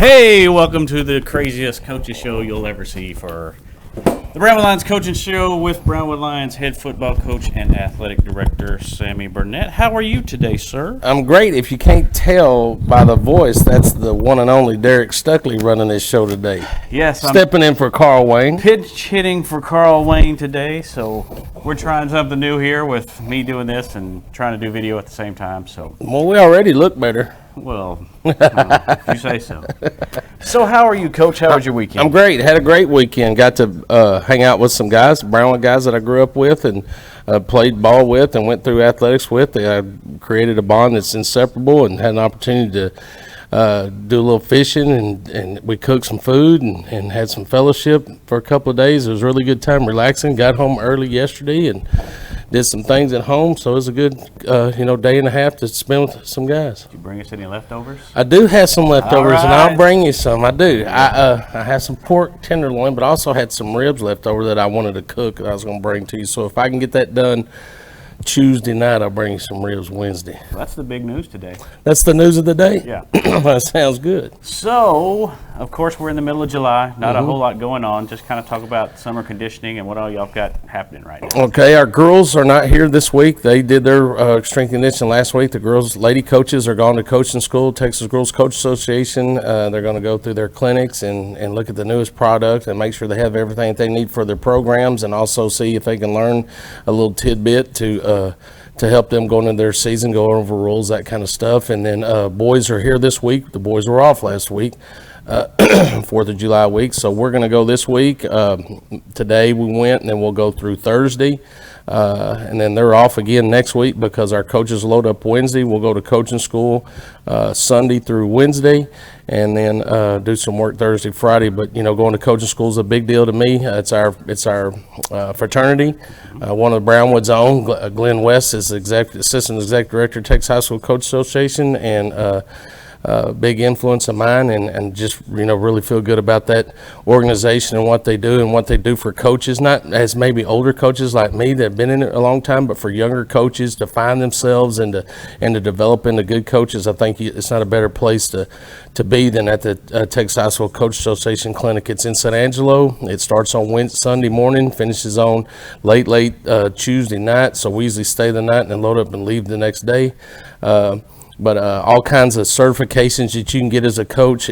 Hey, welcome to the craziest coaches show you'll ever see for the Brownwood Lions coaching show with Brownwood Lions head football coach and athletic director Sammy Burnett. How are you today, sir? I'm great. If you can't tell by the voice, that's the one and only Derek Stuckley running this show today. Yes, Stepping in for Carl Wayne. Pitch hitting for Carl Wayne today, so we're trying something new here with me doing this and trying to do video at the same time. So, Well, we already look better. well, if you say so. So, how are you, Coach? How was your weekend? I'm great. Had a great weekend. Got to hang out with some guys, Brownwood guys that I grew up with and played ball with and went through athletics with. I created a bond that's inseparable and had an opportunity to do a little fishing and we cooked some food and had some fellowship for a couple of days. It was a really good time relaxing. Got home early yesterday and did some things at home, so it was a good day and a half to spend with some guys. Did you bring us any leftovers? I do have some leftovers, All and right. I'll bring you some. I do. I had some pork tenderloin, but I also had some ribs left over that I wanted to cook that I was going to bring to you. So if I can get that done Tuesday night, I'll bring you some ribs Wednesday. Well, that's the big news today. That's the news of the day? Yeah. That sounds good. So, of course, we're in the middle of July. Not a whole lot going on. Just kind of talk about summer conditioning and what all y'all got happening right now. Okay, our girls are not here this week. They did their strength and conditioning last week. The girls, lady coaches are gone to coaching school, Texas Girls Coach Association. They're going to go through their clinics and look at the newest product and make sure they have everything they need for their programs and also see if they can learn a little tidbit to help them go into their season, go over rules, that kind of stuff. And then boys are here this week. The boys were off last week, 4th of July week. So we're going to go this week. Today we went, and then we'll go through Thursday. And then they're off again next week because our coaches load up Wednesday. We'll go to coaching school Sunday through Wednesday, and then do some work Thursday, Friday. But going to coaching school is a big deal to me. It's our fraternity. One of the Brownwood's own, Glenn West, is assistant executive director, Texas High School Coach Association, and big influence of mine, and just really feel good about that organization and what they do for coaches, not as maybe older coaches like me that have been in it a long time, but for younger coaches to find themselves and to develop into good coaches. I think it's not a better place to be than at the Texas High School Coach Association clinic. It's in San Angelo. It starts on Sunday morning, finishes on late Tuesday night, so we usually stay the night and then load up and leave the next day. But all kinds of certifications that you can get as a coach.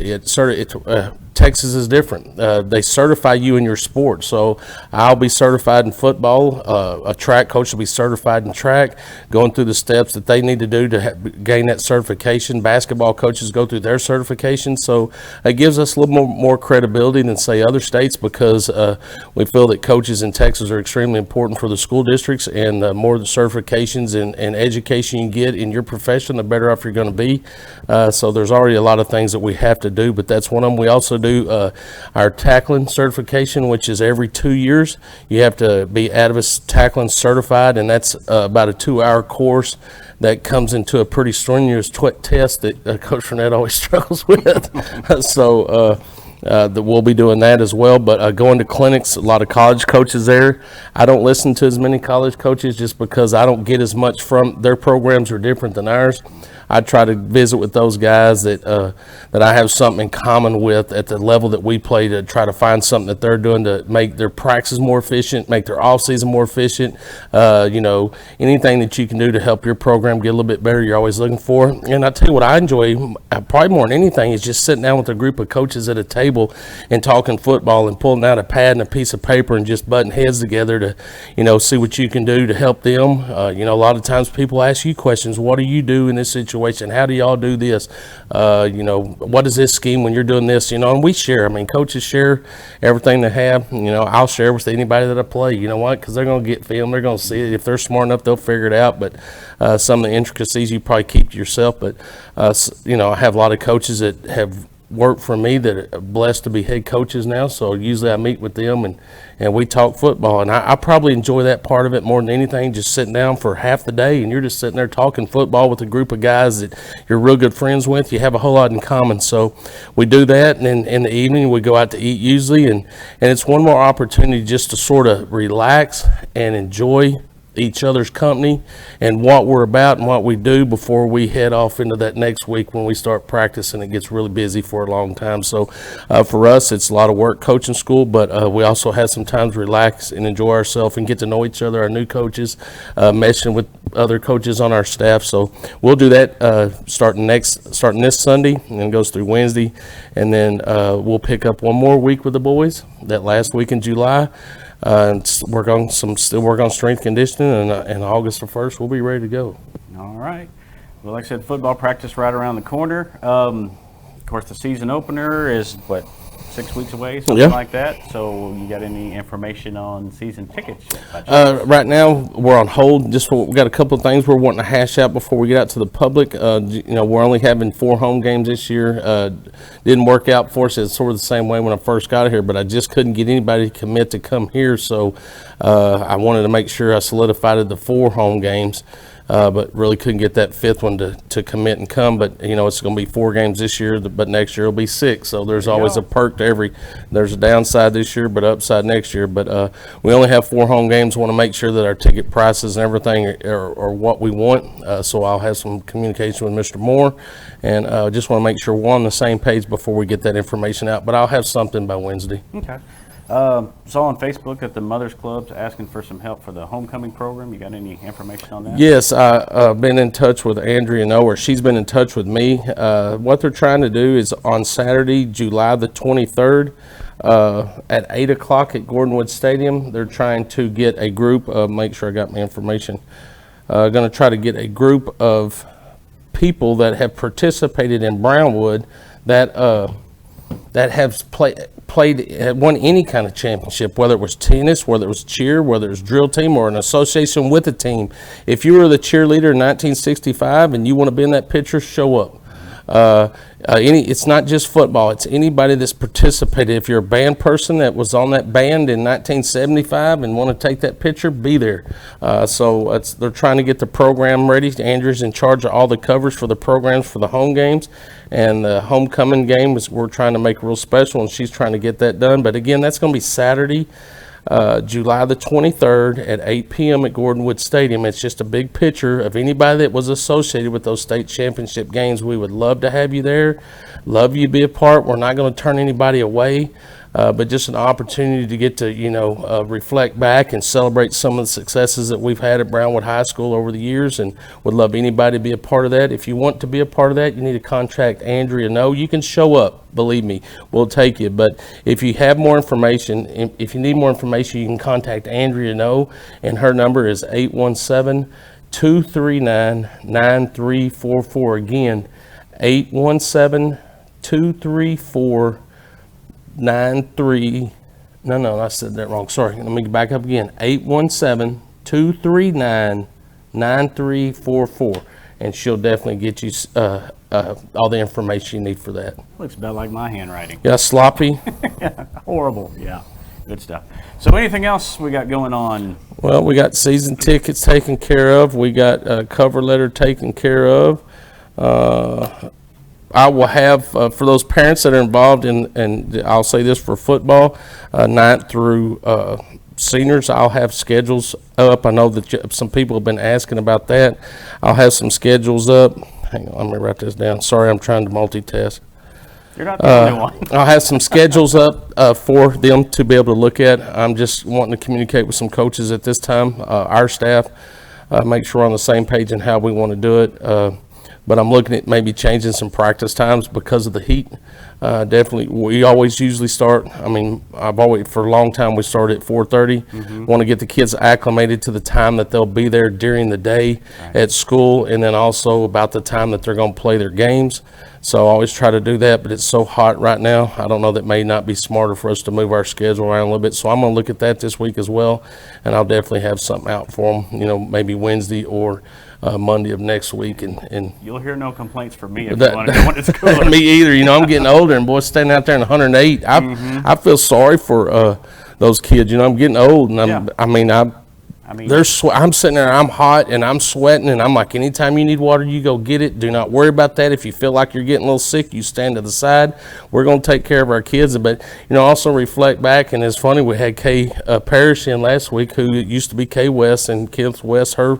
Texas is different. They certify you in your sport. So I'll be certified in football. A track coach will be certified in track, going through the steps that they need to do to gain that certification. Basketball coaches go through their certification. So it gives us a little more credibility than, say, other states, because we feel that coaches in Texas are extremely important for the school districts, and the more the certifications and education you get in your profession, the better off you're going to be. So there's already a lot of things that we have to do, but that's one of them. We also do our tackling certification, which is every 2 years. You have to be ADVIS tackling certified, and that's about a 2-hour course that comes into a pretty strenuous test that Coach Fournette always struggles with. So we'll be doing that as well. But going to clinics, a lot of college coaches there. I don't listen to as many college coaches just because I don't get as much from their programs are different than ours. I try to visit with those guys that I have something in common with at the level that we play, to try to find something that they're doing to make their practices more efficient, make their off season more efficient. Anything that you can do to help your program get a little bit better, you're always looking for. And I tell you what I enjoy probably more than anything is just sitting down with a group of coaches at a table and talking football and pulling out a pad and a piece of paper and just butting heads together to see what you can do to help them. A lot of times people ask you questions. What do you do in this situation? How do y'all do this? What is this scheme when you're doing this? And we share. Coaches share everything they have. I'll share with anybody that I play. You know what? Because they're going to get film. They're going to see it. If they're smart enough, they'll figure it out. But some of the intricacies you probably keep to yourself. But, I have a lot of coaches that have work for me that are blessed to be head coaches now. So usually I meet with them and we talk football. And I probably enjoy that part of it more than anything, just sitting down for half the day and you're just sitting there talking football with a group of guys that you're real good friends with. You have a whole lot in common. So we do that, and then in the evening we go out to eat usually, and it's one more opportunity just to sort of relax and enjoy each other's company and what we're about and what we do before we head off into that next week when we start practicing. It gets really busy for a long time. So for us, it's a lot of work coaching school, but we also have some time to relax and enjoy ourselves and get to know each other, our new coaches, meshing with other coaches on our staff. So we'll do that starting this Sunday, and then goes through Wednesday, and then we'll pick up one more week with the boys that last week in July. And still work on strength conditioning, and August the 1st we'll be ready to go. All right. Well, like I said, football practice right around the corner. Of course, the season opener is, 6 weeks away, something like that. So you got any information on season tickets yet? Right now, we're on hold. We got a couple of things we're wanting to hash out before we get out to the public. We're only having 4 home games this year. Didn't work out for us. It's sort of the same way when I first got here, but I just couldn't get anybody to commit to come here. So I wanted to make sure I solidified the 4 home games. But really couldn't get that 5th one to commit and come. But, it's going to be 4 games this year, but next year it'll be 6. So there's always a perk to there's a downside this year, but upside next year. But we only have 4 home games. Want to make sure that our ticket prices and everything are what we want. So I'll have some communication with Mr. Moore, and just want to make sure we're on the same page before we get that information out. But I'll have something by Wednesday. Okay. Saw on Facebook that the Mothers Club's asking for some help for the homecoming program. You got any information on that? Yes, I've been in touch with Andrea Noer. She's been in touch with me. What they're trying to do is on Saturday, July the 23rd, at 8 o'clock at Gordonwood Stadium, they're trying to get a group of, make sure I got my information, going to try to get a group of people that have participated in Brownwood that have won any kind of championship, whether it was tennis, whether it was cheer, whether it was drill team, or an association with a team. If you were the cheerleader in 1965 and you want to be in that picture, show up. It's not just football, it's anybody that's participated. If you're a band person that was on that band in 1975 and want to take that picture, be there. They're trying to get the program ready. Andrew's in charge of all the covers for the programs for the home games, and the homecoming game we're trying to make real special, and she's trying to get that done. But again, that's going to be Saturday, July the 23rd at 8 p.m. at Gordonwood Stadium. It's just a big picture of anybody that was associated with those state championship games. We would love to have you there, love you to be a part. We're not going to turn anybody away, but just an opportunity to get to, reflect back and celebrate some of the successes that we've had at Brownwood High School over the years, and would love anybody to be a part of that. If you want to be a part of that, you need to contact Andrea. No, you can show up. Believe me, we'll take you. But if you have more information, if you need more information, you can contact Andrea No, and her number is 817-239-9344. Again, 817-234-93. No, I said that wrong. Sorry. Let me back up again. 817-239-9344. And she'll definitely get you all the information you need for that. Looks about like my handwriting. Yeah, sloppy. Horrible. Yeah, good stuff. So anything else we got going on? Well, we got season tickets taken care of. We got a cover letter taken care of. I will have, for those parents that are involved in, and I'll say this for football, 9th through seniors, I'll have schedules up. I know that some people have been asking about that. I'll have some schedules up. Hang on, let me write this down. Sorry, I'm trying to multitask. You're not the only one. I'll have some schedules up for them to be able to look at. I'm just wanting to communicate with some coaches at this time, our staff, make sure we're on the same page in how we want to do it. But I'm looking at maybe changing some practice times because of the heat. Definitely, we always usually start, for a long time we started at 4:30. Want to get the kids acclimated to the time that they'll be there during the day at school, and then also about the time that they're going to play their games. So I always try to do that, but it's so hot right now. I don't know, that may not be smarter for us to move our schedule around a little bit. So I'm going to look at that this week as well, and I'll definitely have something out for them, maybe Wednesday or Monday of next week. And you'll hear no complaints from me if you want to go when it's cooler. Me either. I'm getting older, and boy, standing out there in 108, I feel sorry for those kids. I'm getting old, and I mean, I'm sitting there, I'm hot and I'm sweating, and I'm like, anytime you need water, you go get it. Do not worry about that. If you feel like you're getting a little sick, you stand to the side. We're going to take care of our kids. But, also reflect back, and it's funny, we had Kay Parrish in last week, who used to be Kay West, and Kenneth West, her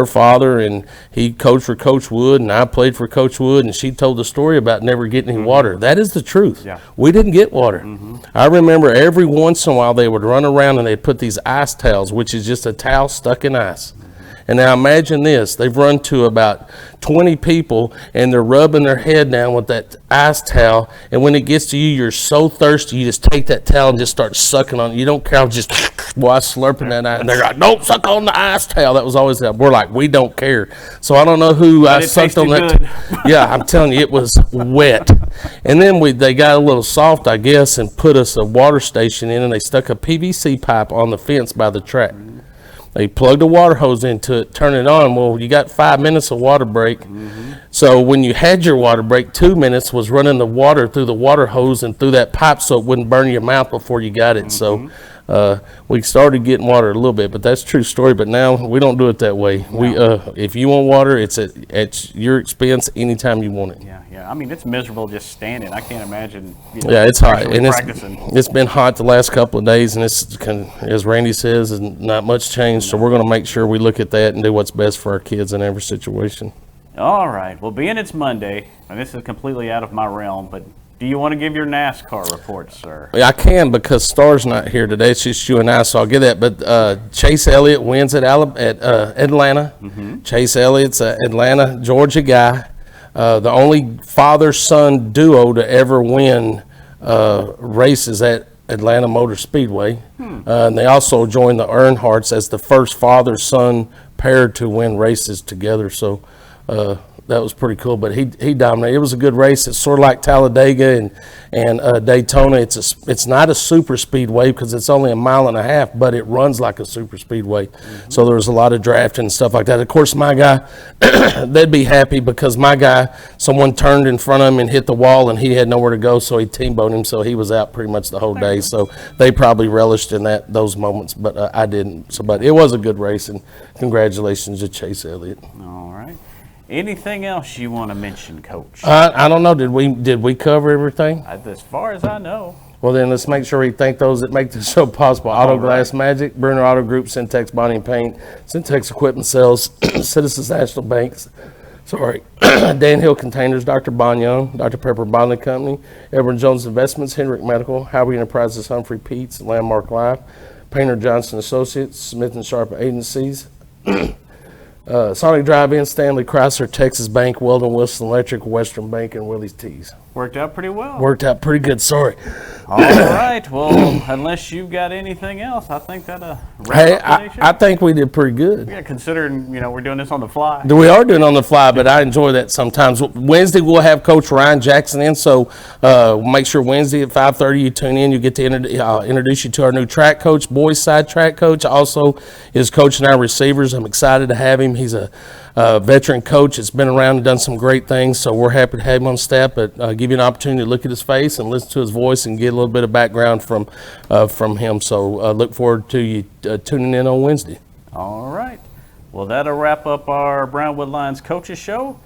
father, and he coached for Coach Wood, and I played for Coach Wood, and she told the story about never getting any water. That is the truth. Yeah. We didn't get water. I remember every once in a while they would run around and they'd put these ice towels, which is just a towel stuck in ice. And now imagine this, they've run to about 20 people and they're rubbing their head down with that ice towel, and when it gets to you, you're so thirsty, you just take that towel and just start sucking on it. You don't care, just slurping that ice. And they're like, don't suck on the ice towel. That was always that. We're like, we don't care. So I don't know who I sucked on that. Yeah, I'm telling you, it was wet. And then they got a little soft, I guess, and put us a water station in, and they stuck a PVC pipe on the fence by the track. They plugged a water hose into it, turn it on. Well, you got 5 minutes of water break. So when you had your water break, 2 minutes was running the water through the water hose and through that pipe so it wouldn't burn your mouth before you got it. So we started getting water a little bit, but that's a true story. But now we don't do it that way. No. If you want water, it's at your expense anytime you want it. Yeah. I mean, it's miserable just standing. I can't imagine. It's hot, and practicing. It's been hot the last couple of days, and it's as Randy says, is not much change. So we're going to make sure we look at that and do what's best for our kids in every situation. All right. Well, being it's Monday, and this is completely out of my realm, but do you want to give your NASCAR report, sir? Yeah, I can, because Star's not here today. It's just you and I, so I'll get that. But Chase Elliott wins at Atlanta. Chase Elliott's an Atlanta, Georgia guy. The only father-son duo to ever win races at Atlanta Motor Speedway. And they also joined the Earnhardts as the first father-son pair to win races together. So that was pretty cool, but he dominated. It was a good race. It's sort of like Talladega and Daytona. It's not a super speedway because it's only 1.5 miles, but it runs like a super speedway. So there was a lot of drafting and stuff like that. Of course, my guy, they'd be happy because my guy, someone turned in front of him and hit the wall, and he had nowhere to go, so he team-boned him, so he was out pretty much the whole day. So they probably relished in those moments, but I didn't. So, but it was a good race, and congratulations to Chase Elliott. All right. Anything else you want to mention, Coach? I don't know. Did we cover everything? As far as I know. Well, then let's make sure we thank those that make the show possible. Auto Glass Magic, Bruner Auto Group, Syntex Bonding and Paint, Syntex Equipment Sales, Citizens National Banks, Dan Hill Containers, Dr. Bon Young, Dr. Pepper Bonding Company, Edward Jones Investments, Hendrick Medical, Howard Enterprises, Humphrey Peets, Landmark Life, Painter Johnson Associates, Smith & Sharp Agencies, Sonic Drive-In, Stanley Chrysler, Texas Bank, Weldon Wilson Electric, Western Bank, and Willie's Teas. Worked out pretty well. Worked out pretty good, sorry. All right, well, unless you've got anything else, I think that'll wrap up today's show. I think we did pretty good. Yeah, considering, we're doing this on the fly. We are doing it on the fly, but I enjoy that sometimes. Wednesday, we'll have Coach Ryan Jackson in, so make sure Wednesday at 5:30 you tune in. You get to introduce you to our new track coach, boys side track coach. Also is coaching our receivers. I'm excited to have him. He's a veteran coach that's been around and done some great things, so we're happy to have him on staff, but give you an opportunity to look at his face and listen to his voice and get a little bit of background from him. So look forward to you tuning in on Wednesday. All right. Well, that'll wrap up our Brownwood Lions Coaches Show.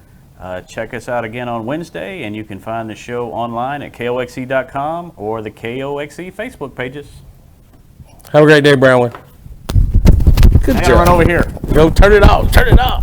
Check us out again on Wednesday, and you can find the show online at KOXE.com or the KOXE Facebook pages. Have a great day, Brownwood. Good job. Run over here. Go turn it off. Turn it off.